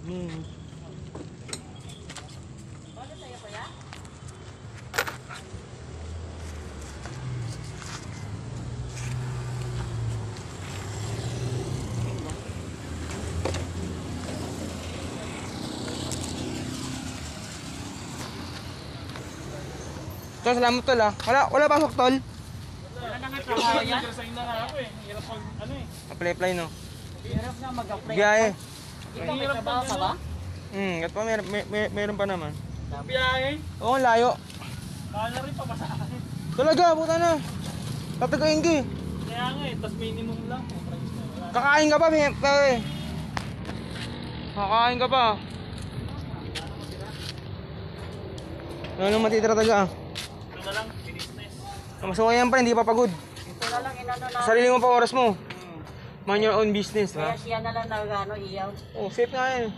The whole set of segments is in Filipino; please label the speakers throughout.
Speaker 1: Ano sa'yo, kuya?
Speaker 2: Tol, salamat tol ah. Wala pasok tol.
Speaker 1: Wala na nga trabaho yan.
Speaker 3: Resign na nga ako eh. Hirap pag ano eh.
Speaker 2: Apply no.
Speaker 1: Hirap na mag-apply.
Speaker 2: Biyahe.
Speaker 1: Ikaw may trabaho ka ba?
Speaker 2: At pa meron pa naman.
Speaker 3: Biyahe.
Speaker 2: Oo, layo.
Speaker 3: Mahal na rin pa sa akin.
Speaker 2: Talaga, puta na. Tatagayin ka eh.
Speaker 3: Kaya nga eh. Tapos minimum lang.
Speaker 2: Kakain ka pa, eh. Kakain ka pa. Ano nang matitira talaga?
Speaker 3: Ito na lang. Business.
Speaker 2: Mas okay yan pa, hindi pa pagod.
Speaker 1: Ito na lang inano na.
Speaker 2: Sarili mo pa oras mo. Mind your own business,
Speaker 1: Kaya
Speaker 2: ha?
Speaker 1: siya na lang nagano iyaw.
Speaker 2: Oh, safe nga yan.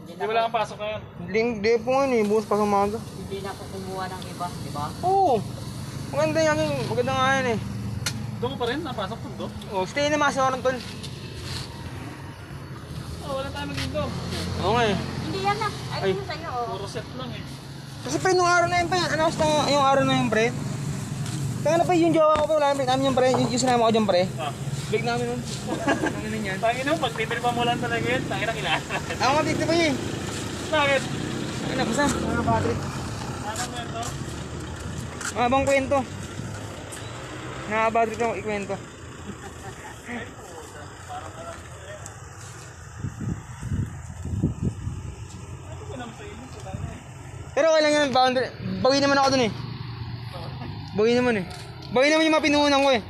Speaker 3: Hindi wala kang pasok ngayon.
Speaker 2: Hindi po nga eh, bukas pa sa umaga.
Speaker 1: Hindi na ako kumuha ng iba, di ba?
Speaker 2: Oo. Maganda yan, maganda nga yan eh.
Speaker 3: Doon mo pa rin? Napasok po doon?
Speaker 2: Oh, stay na mga oras tol.
Speaker 3: Oh, wala tayo mag-indo.
Speaker 2: Oo nga eh.
Speaker 1: Hindi yan na.
Speaker 2: Ay.
Speaker 1: Ay, yung sa'yo, oh.
Speaker 3: Puro set lang eh.
Speaker 2: Kasi pre, nung araw na yun pa yan, ano basta yung araw na yun pre? Kaya na pa yung jowa ko pa, wala namin yung pre, yung sinama ko dyan pre.
Speaker 3: Ah.
Speaker 2: Break namin nun. Ano nun yan?
Speaker 3: Tangin mo, pag titir pa mo lang talaga yun, tangin ang ilan.
Speaker 2: Ako nga dito pa yun eh.
Speaker 3: Bakit?
Speaker 2: Ano, basta, mga Patrick.
Speaker 3: Ano mo ito?
Speaker 2: Mabang kwento. Nakabadrik ako ikwento. Pero okay lang yan, boundary. Bawi naman ako dun eh. Bawi naman eh. Bawi naman yung mga pinuhunan ko eh.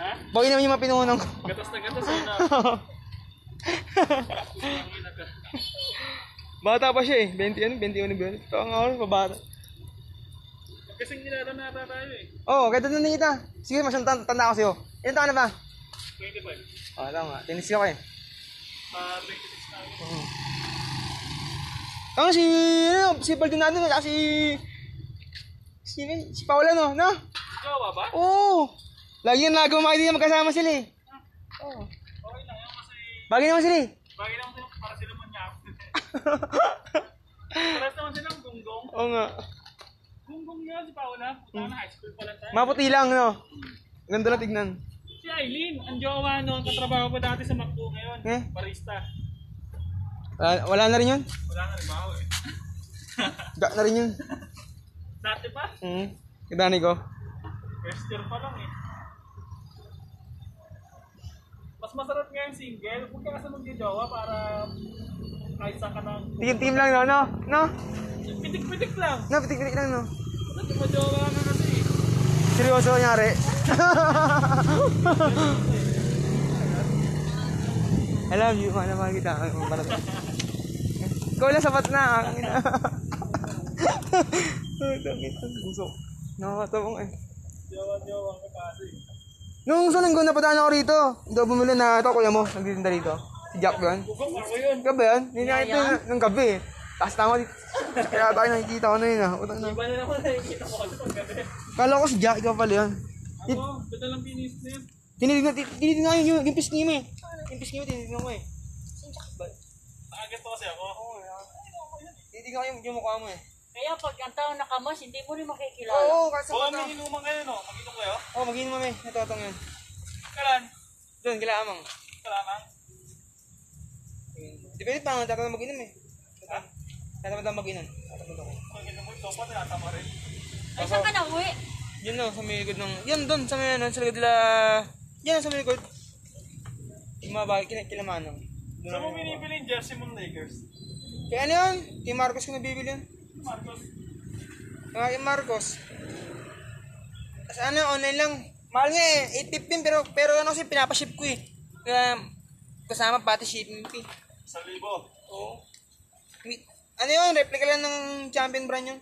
Speaker 3: Ha?
Speaker 2: Bawi naman yung mga pinuhunan ko.
Speaker 3: Gatas na gatas yun na.
Speaker 2: Bata pa siya eh. 20 ano? 21 ba? Ito ang oras, pabata.
Speaker 3: Kasing nilala na ata tayo eh.
Speaker 2: Oo, kahit na kita. Sige, mas tanda ko sa'yo. Ilan taon na ba?
Speaker 3: 25.
Speaker 2: Oo, alam nga. Tinis ko eh.
Speaker 3: 26 na ako.
Speaker 2: Ano si Baldonado at si Paula no? No?
Speaker 3: Ikaw ba?
Speaker 2: Oo. Lagi yung nagawa hindi na magkasama sila eh. Oo.
Speaker 3: Okay lang yan kasi
Speaker 2: Bagay naman sila eh.
Speaker 3: bagay naman sila para sila manyap. Paras naman silang gunggong.
Speaker 2: Oo nga.
Speaker 3: Gunggong nga si Paula. Puta na high school pa lang tayo.
Speaker 2: Maputi lang no? Ganda na tignan.
Speaker 3: Si Aileen, ang jowa no, ang katrabaho pa dati sa McDo ngayon.
Speaker 2: Eh?
Speaker 3: Barista.
Speaker 2: Wala na rin yun?
Speaker 3: Wala na rin ba ako eh.
Speaker 2: Ga na rin yun.
Speaker 3: Dati pa?
Speaker 2: Kidani ko.
Speaker 3: First year pa lang eh. Mas masarap nga yung single. Huwag ka kasi mag-jowa para kahit saan ka nang...
Speaker 2: Tigim-tigim lang no? No? No?
Speaker 3: Pitik-pitik lang.
Speaker 2: No, pitik-pitik lang no?
Speaker 3: Ba't yung mag-jowa ka kasi eh?
Speaker 2: Seryoso nyari. I love you, mahal na mahal kita. Ikaw lang sapat na. Ang ina. Dangit ang gusto. Nakakatawang eh.
Speaker 3: Jowa ka kasi.
Speaker 2: Nung sa linggo napadaan ako rito. Hindi ako bumili na ito, kuya mo. Nagtitinda rito. Si Jack yun.
Speaker 3: Bugong ako yun.
Speaker 2: Gabi yan? Hindi na ito ng gabi eh. Taas tama dito. Kaya tayo nakikita ko na yun ah. Utang na.
Speaker 3: Iba na naman nakikita ko kasi pag gabi.
Speaker 2: Kala ko si Jack, ikaw pala yun.
Speaker 3: Ako, bita lang pinisnip.
Speaker 2: Tinitignan yung pisngi mo eh. Yung pisngi mo tinitignan ko eh.
Speaker 3: Nakagat po kasi ako.
Speaker 2: Tinitignan ko yung mukha mo eh.
Speaker 1: Kaya pag ang tao nakamos, hindi mo rin makikilala.
Speaker 2: Oo, kasi
Speaker 3: Oo,
Speaker 2: bata.
Speaker 3: may inuman kayo no? Mag-inom kayo?
Speaker 2: Oo, mag-inom kami. Natotong yun.
Speaker 3: Kalan?
Speaker 2: Doon, kila Amang.
Speaker 3: Kalamang?
Speaker 2: Depende pa nga, tatamad mag-inom eh. Tatamad lang mag-inom.
Speaker 3: Mag-inom mo ito pa, tinatama rin.
Speaker 1: Ay, saan ka na uwi?
Speaker 2: Yun no, sa may likod ng... Yan doon, sa may ano, sa likod nila... Yan sa may likod. Yung mga bagay, kila Manong.
Speaker 3: Saan mo binibili yung jersey mo ng Lakers?
Speaker 2: Kaya ano yun? Kay Marcos ko nabibili yun.
Speaker 3: Marcos?
Speaker 2: Kay Marcos. Tapos ano, online lang. Mahal nga eh, 8.15 pero ano kasi pinapaship ko eh. Kaya kasama pati shipping fee.
Speaker 3: 1,000.
Speaker 2: Oo. Ano yun, replica lang ng champion brand yun.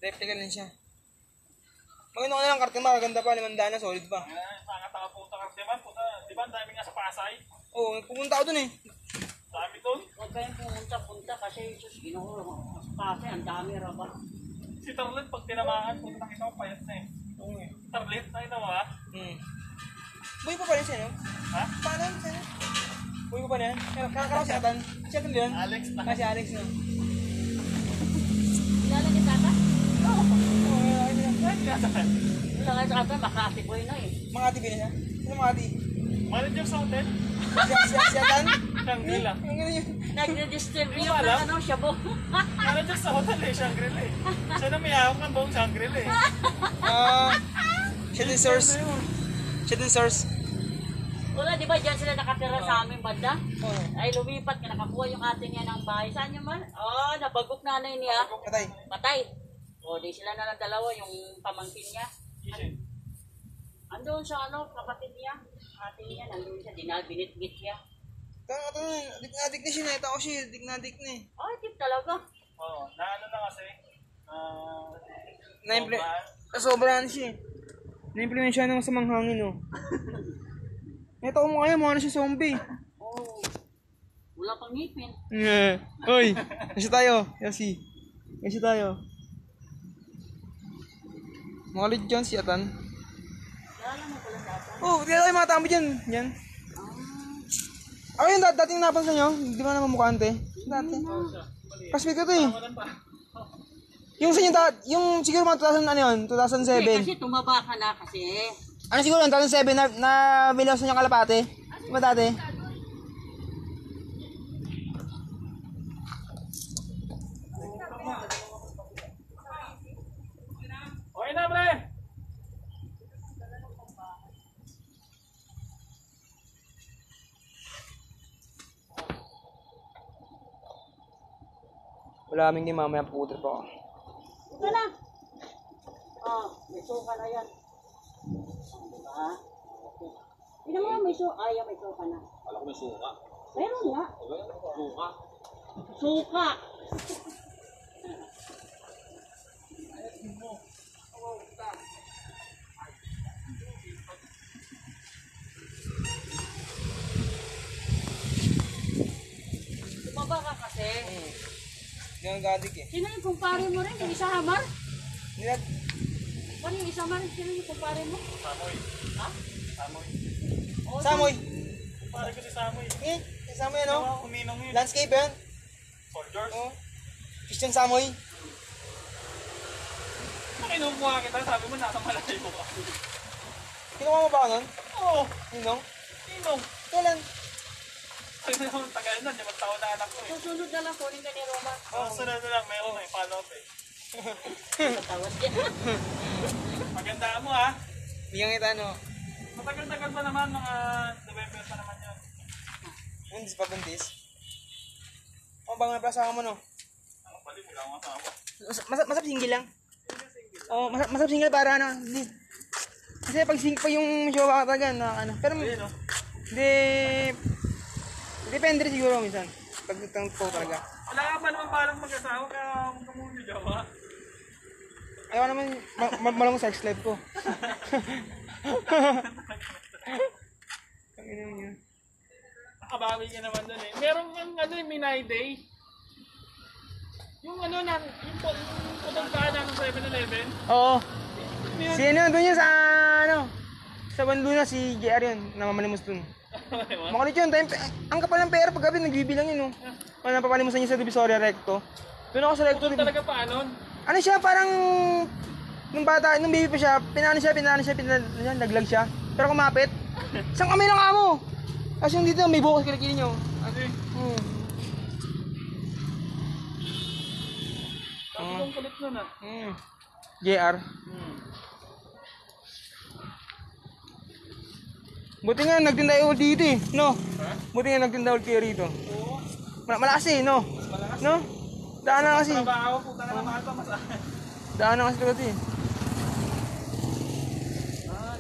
Speaker 2: Replica lang siya. Maganda ko na lang, karte maganda pa, 500 na, solid pa.
Speaker 3: Sangat ako punta ka naman. Di ba ang dami nga sa Pasay?
Speaker 2: Oo, pupunta ako dun eh.
Speaker 3: Dami doon.
Speaker 1: Huwag kayong pumunta kasi sus, ginuho, mas pase, ang dami raw ba?
Speaker 3: Si Tarlet, pag tinamaan, punta kita ko payat na eh.
Speaker 2: Oo eh.
Speaker 3: Tarlet, nakita mo ha?
Speaker 2: Buhay pa pa rin siya, no?
Speaker 3: Ha?
Speaker 2: Paano yun sa'yo? Buhay ko ba na yan? Kakaraw si Atan. Siya kan yun?
Speaker 3: Alex na.
Speaker 2: Si Alex no.
Speaker 1: Kilala ni Tata?
Speaker 2: Oo.
Speaker 1: Wala nga sa Tata, Makati boy na eh.
Speaker 2: Makati ba na siya? Sino Makati?
Speaker 3: Manager sa hotel?
Speaker 2: Si Atan?
Speaker 3: Shangri-La.
Speaker 2: Ang gano'n yun.
Speaker 1: Nag-distribute
Speaker 3: Hindi mo
Speaker 1: ng
Speaker 3: alam?
Speaker 1: ano, shabu.
Speaker 3: Manager sa hotel eh, Shangri-La eh. Siya na may hawak ng buong Shangri-La eh.
Speaker 2: Siya din source. Siya din source.
Speaker 1: Wala, di ba dyan sila nakatira sa aming banda?
Speaker 2: Oo.
Speaker 1: Ay lumipat ka, nakakuha yung ate niya ng bahay. Saan yun man? Nabagok nanay niya.
Speaker 2: Patay.
Speaker 1: Patay. O, di sila na ng dalawa, yung pamangkin niya.
Speaker 3: Kishin.
Speaker 1: Andun sa kapatid niya. Ate niya, nandun siya, binitbit niya.
Speaker 2: Ito, dik na siya. Nakita ko siya. Dik na eh.
Speaker 1: Ay, tip talaga.
Speaker 3: Oo, naano na kasi.
Speaker 2: Sobrang siya. Na-implement siya ng masamang hangin, oh. Ito ko mo kayo, mga siya zombie.
Speaker 1: Oh, wala pang ngipin.
Speaker 2: Uy, kasi tayo. Yasi. Kasi tayo. Mga lead dyan si Atan.
Speaker 1: Lala mo pala sa ata.
Speaker 2: Oh, hindi kayo mga tambo dyan. Yan. Ako yung dating napansin nyo. Hindi mo naman mukha ante. Dati. Kasbit ko to eh. Yung sa inyo, yung siguro mga 2000 ano yun? 2007.
Speaker 1: Kasi tumaba ka na kasi.
Speaker 2: Ano siguro yun? 2007 na bilaw sa inyo kalapate? Di ba dati?
Speaker 3: Okay na, pre!
Speaker 2: Wala aming game, mamaya pupunta pa ako.
Speaker 1: Ito na. May suka na yan. Diba? Tignan mo, may suka. May suka na.
Speaker 3: Wala ko may suka.
Speaker 1: Meron nga.
Speaker 3: Suka?
Speaker 1: Suka. Tumaba ka kasi.
Speaker 2: Hindi ang gadik eh.
Speaker 1: Sino yung kumpare mo rin? Yung isa hamar?
Speaker 2: Nilag...
Speaker 1: Ano yung isa hamar? Sino yung kumpare mo?
Speaker 3: Samoy.
Speaker 1: Ha?
Speaker 3: Samoy.
Speaker 1: Oh,
Speaker 2: Samoy!
Speaker 3: Pare ko si Samoy.
Speaker 2: Eh, si Samoy ano?
Speaker 3: Uminong yun.
Speaker 2: Landscape yan?
Speaker 3: Soldiers.
Speaker 2: Oo. Christian Samoy.
Speaker 3: Nakinukuha kita, sabi mo nasa malayo ka.
Speaker 2: Kinuha mo ba ako nun?
Speaker 3: Oo.
Speaker 2: Ninong?
Speaker 3: Ninong.
Speaker 2: Kailan?
Speaker 3: Sabi mo naman tagal na, 5 taon na anak ko eh.
Speaker 1: susunod na lang kunin ka ni Roma.
Speaker 3: Sunod na lang, meron na follow up eh.
Speaker 1: Tatawas niya.
Speaker 3: Magandaan mo ha.
Speaker 2: Bigyan kita ano.
Speaker 3: Matagal-tagal pa naman, mga November pa naman yun.
Speaker 2: Hindi pa buntis. O bang napasawa mo no?
Speaker 3: Ang pali, wala akong asawa.
Speaker 2: Masap single lang. Oh, masap single para ano. Kasi pag yung jowa ka talaga na ano. Pero
Speaker 3: Ayun no?
Speaker 2: hindi depende rin siguro minsan. Pag nagtang po talaga.
Speaker 3: Wala ka pa naman parang mag-asawa kaya muna jawa.
Speaker 2: Ayaw naman malang sex life ko. Ang ina niya.
Speaker 3: Nakabawi ka naman dun eh. Merong yung ano yung Minay Day. Yung ano na, yung putong kanan ng 7-Eleven.
Speaker 2: Oo. Si ano doon yun sa ano. Sa Banduna si JR yun, namamalimos dun. Makulit yun, ang kapal ng pera paggabi nagbibilang yun. Kung napapalimusan niya sa Divisoria Recto. Doon ako sa Recto.
Speaker 3: Putong talaga pa ano?
Speaker 2: Ano siya, parang nung bata, nung baby pa siya, pinano siya, naglag siya. Pero kumapit. Isang kamay lang amo. Kasi yung dito, may bukas kilikili nyo.
Speaker 3: Kasi, sabi kong kulit nun ah.
Speaker 2: JR. Buti nga nagtinda ulit dito eh, no? Buti nga nagtinda ulit kayo rito.
Speaker 3: Oo.
Speaker 2: Malakas eh, no?
Speaker 3: Malakas.
Speaker 2: No? Daanan kasi.
Speaker 3: Trabaho, puta na naman ito, masahin.
Speaker 2: Daanan kasi ito eh.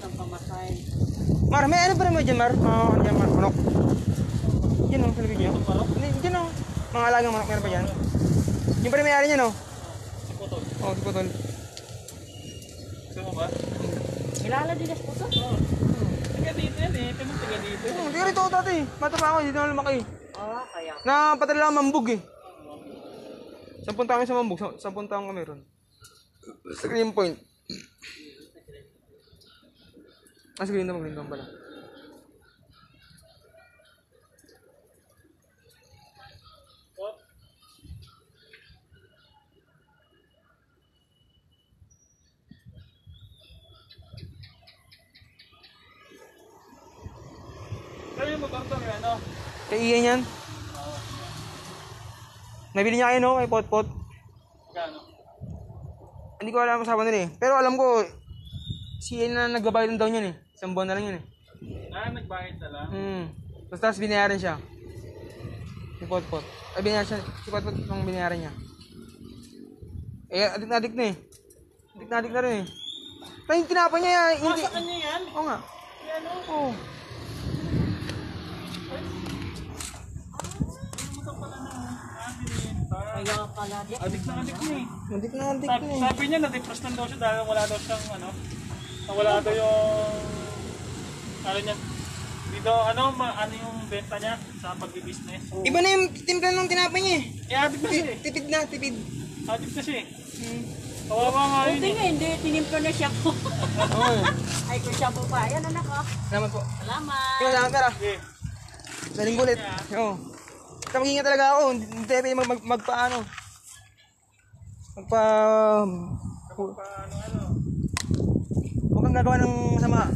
Speaker 1: Nang pamatay.
Speaker 2: Mar, may ano pa rin mo dyan, Mar? Ano dyan, Mar? Manok. Yan o, sa likod nyo. Hindi, dyan o. Mga alagang manok, meron pa dyan. Yung pa rin may-ari niya, no?
Speaker 3: Si Putol.
Speaker 2: Oo, si Putol.
Speaker 3: Gusto mo ba?
Speaker 1: Kilala din sa puso?
Speaker 3: Oo. Taga dito yan eh. Pinong taga dito.
Speaker 2: Hindi ka rito ako dati. Bata pa ako, dito na lumaki.
Speaker 1: Kaya.
Speaker 2: Napadala lang mambug eh. 10 taon kami sa mambug, 10 taon kami ron. Sa Green Point. Sa Green Point pala.
Speaker 3: yung motor to, ano?
Speaker 2: Kay Ian yan. Nabili niya kayo, no? Kay Potpot.
Speaker 3: Gano?
Speaker 2: Hindi ko alam usapan nila eh. Pero alam ko, si Ian na nagbabayad daw niyan eh. 1 buwan na lang yun eh.
Speaker 3: Nagbayad na lang?
Speaker 2: Tapos binayaran siya. Si Potpot. Ay, binayaran siya. Si Potpot nung binayaran niya. Eh, adik na eh. Adik na rin eh. Tayo yung tinapon niya. Hindi.
Speaker 3: Sa kanya yan?
Speaker 2: Oo nga.
Speaker 3: Yan o.
Speaker 2: Oo.
Speaker 1: Kaya pala di.
Speaker 3: Adik na eh.
Speaker 2: Adik na eh.
Speaker 3: Sabi niya na-depress lang daw siya dahil wala daw siyang ano. Nawala daw yung ano niya. Dito ano yung benta niya sa pagbi-business.
Speaker 2: Iba na yung timpla nung tinapon niya eh.
Speaker 3: Eh adik na siya eh.
Speaker 2: Tipid na, tipid.
Speaker 3: Adik na siya eh. Kawawa nga yun
Speaker 1: Buti
Speaker 3: eh.
Speaker 1: nga, hindi tinimpla na siya po.
Speaker 2: Oo.
Speaker 1: Ay, kung siya po ba? Ayan, anak ko.
Speaker 2: Salamat po.
Speaker 1: Salamat.
Speaker 2: Ikaw salamat pera.
Speaker 3: Okay.
Speaker 2: Daling gulit. Oo. Basta mag-ingat talaga ako. Hindi tayo pwede magpaano.
Speaker 3: Paano?
Speaker 2: Huwag kang gagawa ng masama.